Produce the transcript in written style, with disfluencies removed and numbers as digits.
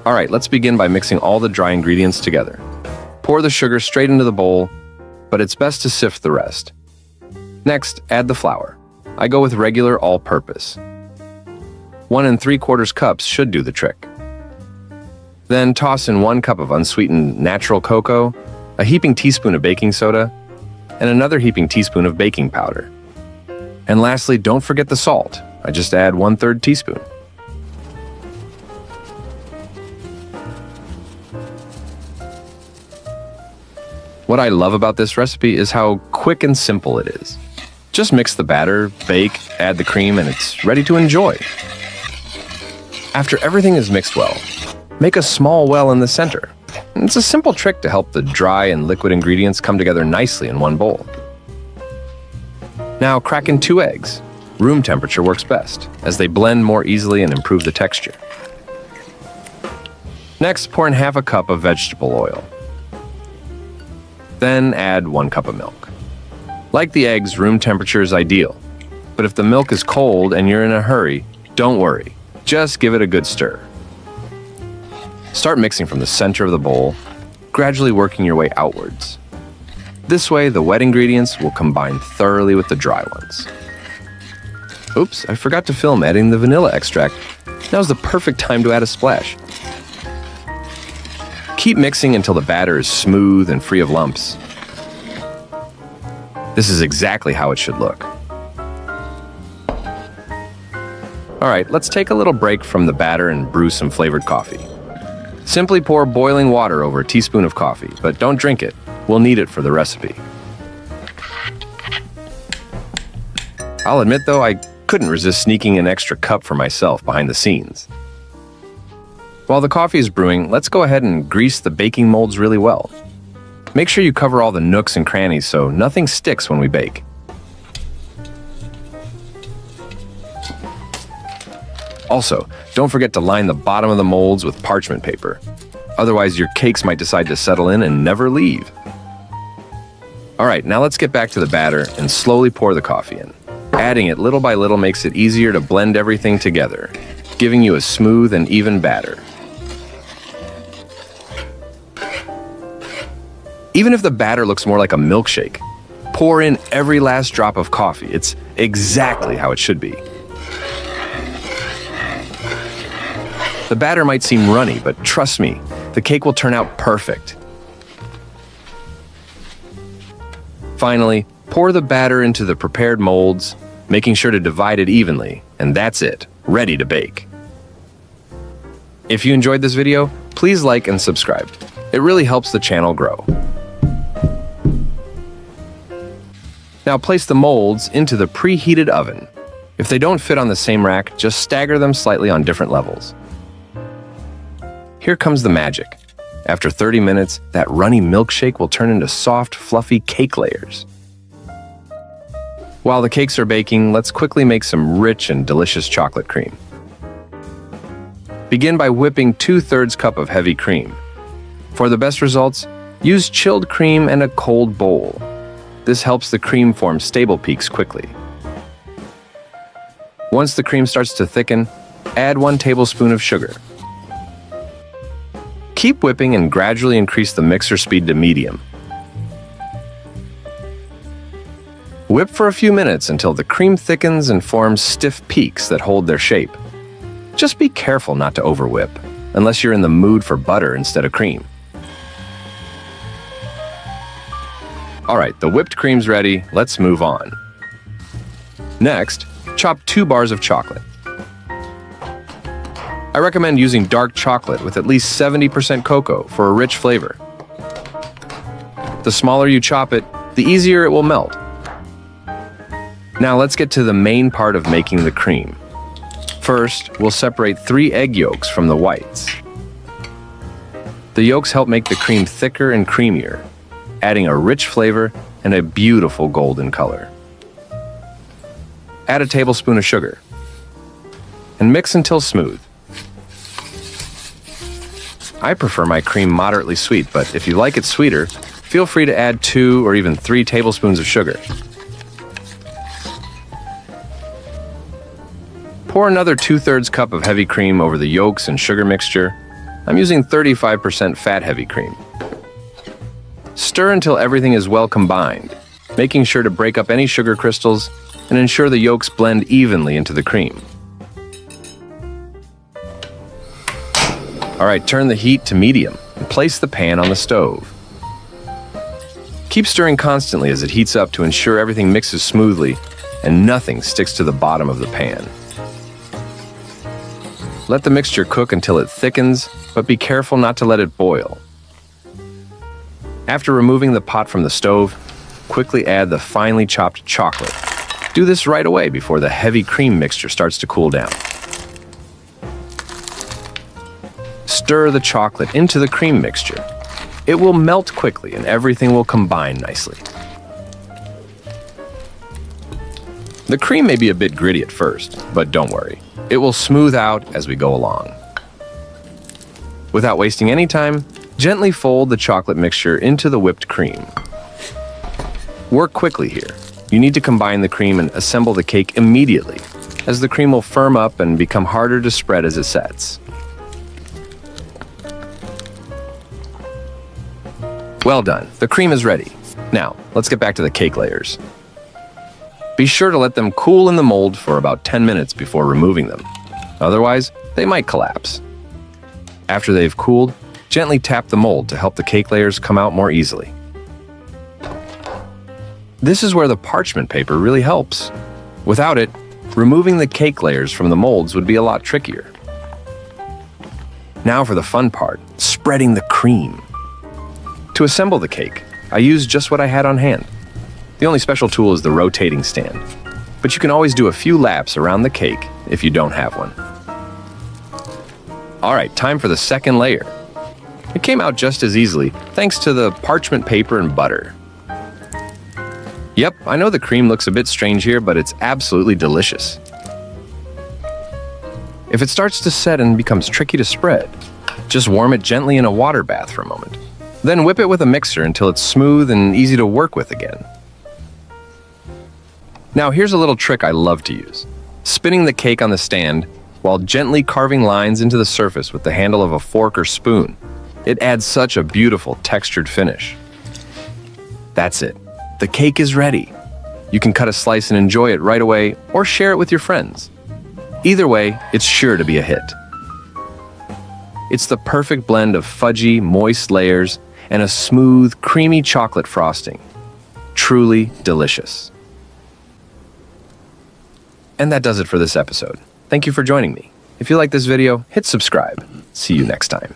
All right, let's begin by mixing all the dry ingredients together. Pour the sugar straight into the bowl, but it's best to sift the rest. Next, add the flour. I go with regular all-purpose. 1 3/4 cups should do the trick. Then toss in 1 cup of unsweetened natural cocoa, a heaping teaspoon of baking soda, and another heaping teaspoon of baking powder. And lastly, don't forget the salt. I just add 1/3 teaspoon. What I love about this recipe is how quick and simple it is. Just mix the batter, bake, add the cream, and it's ready to enjoy. After everything is mixed well, make a small well in the center. It's a simple trick to help the dry and liquid ingredients come together nicely in one bowl. Now crack in 2 eggs. Room temperature works best, as they blend more easily and improve the texture. Next, pour in half a cup of vegetable oil. Then add 1 cup of milk. Like the eggs, room temperature is ideal. But if the milk is cold and you're in a hurry, don't worry. Just give it a good stir. Start mixing from the center of the bowl, gradually working your way outwards. This way, the wet ingredients will combine thoroughly with the dry ones. Oops, I forgot to film adding the vanilla extract. Now's the perfect time to add a splash. Keep mixing until the batter is smooth and free of lumps. This is exactly how it should look. All right, let's take a little break from the batter and brew some flavored coffee. Simply pour boiling water over a teaspoon of coffee, but don't drink it. We'll need it for the recipe. I'll admit though, I couldn't resist sneaking an extra cup for myself behind the scenes. While the coffee is brewing, let's go ahead and grease the baking molds really well. Make sure you cover all the nooks and crannies so nothing sticks when we bake. Also, don't forget to line the bottom of the molds with parchment paper. Otherwise, your cakes might decide to settle in and never leave. All right, now let's get back to the batter and slowly pour the coffee in. Adding it little by little makes it easier to blend everything together, giving you a smooth and even batter. Even if the batter looks more like a milkshake, pour in every last drop of coffee. It's exactly how it should be. The batter might seem runny, but trust me, the cake will turn out perfect. Finally, pour the batter into the prepared molds, making sure to divide it evenly, and that's it, ready to bake. If you enjoyed this video, please like and subscribe. It really helps the channel grow. Now place the molds into the preheated oven. If they don't fit on the same rack, just stagger them slightly on different levels. Here comes the magic. After 30 minutes, that runny milkshake will turn into soft, fluffy cake layers. While the cakes are baking, let's quickly make some rich and delicious chocolate cream. Begin by whipping 2/3 cup of heavy cream. For the best results, use chilled cream and a cold bowl. This helps the cream form stable peaks quickly. Once the cream starts to thicken, add 1 tablespoon of sugar. Keep whipping and gradually increase the mixer speed to medium. Whip for a few minutes until the cream thickens and forms stiff peaks that hold their shape. Just be careful not to overwhip, unless you're in the mood for butter instead of cream. All right, the whipped cream's ready. Let's move on. Next, chop 2 bars of chocolate. I recommend using dark chocolate with at least 70% cocoa for a rich flavor. The smaller you chop it, the easier it will melt. Now let's get to the main part of making the cream. First, we'll separate 3 egg yolks from the whites. The yolks help make the cream thicker and creamier, adding a rich flavor and a beautiful golden color. Add a tablespoon of sugar and mix until smooth. I prefer my cream moderately sweet, but if you like it sweeter, feel free to add 2 or even 3 tablespoons of sugar. Pour another 2/3 cup of heavy cream over the yolks and sugar mixture. I'm using 35% fat-heavy cream. Stir until everything is well combined, making sure to break up any sugar crystals and ensure the yolks blend evenly into the cream. All right, turn the heat to medium and place the pan on the stove. Keep stirring constantly as it heats up to ensure everything mixes smoothly and nothing sticks to the bottom of the pan. Let the mixture cook until it thickens, but be careful not to let it boil. After removing the pot from the stove, quickly add the finely chopped chocolate. Do this right away before the heavy cream mixture starts to cool down. Stir the chocolate into the cream mixture. It will melt quickly and everything will combine nicely. The cream may be a bit gritty at first, but don't worry. It will smooth out as we go along. Without wasting any time, gently fold the chocolate mixture into the whipped cream. Work quickly here. You need to combine the cream and assemble the cake immediately, as the cream will firm up and become harder to spread as it sets. Well done, the cream is ready. Now, let's get back to the cake layers. Be sure to let them cool in the mold for about 10 minutes before removing them. Otherwise, they might collapse. After they've cooled, gently tap the mold to help the cake layers come out more easily. This is where the parchment paper really helps. Without it, removing the cake layers from the molds would be a lot trickier. Now for the fun part, spreading the cream. To assemble the cake, I used just what I had on hand. The only special tool is the rotating stand, but you can always do a few laps around the cake if you don't have one. All right, time for the second layer. It came out just as easily thanks to the parchment paper and butter. Yep, I know the cream looks a bit strange here, but it's absolutely delicious. If it starts to set and becomes tricky to spread, just warm it gently in a water bath for a moment. Then whip it with a mixer until it's smooth and easy to work with again. Now here's a little trick I love to use. Spinning the cake on the stand while gently carving lines into the surface with the handle of a fork or spoon. It adds such a beautiful textured finish. That's it. The cake is ready. You can cut a slice and enjoy it right away or share it with your friends. Either way, it's sure to be a hit. It's the perfect blend of fudgy, moist layers and a smooth, creamy chocolate frosting. Truly delicious. And that does it for this episode. Thank you for joining me. If you like this video, hit subscribe. See you next time.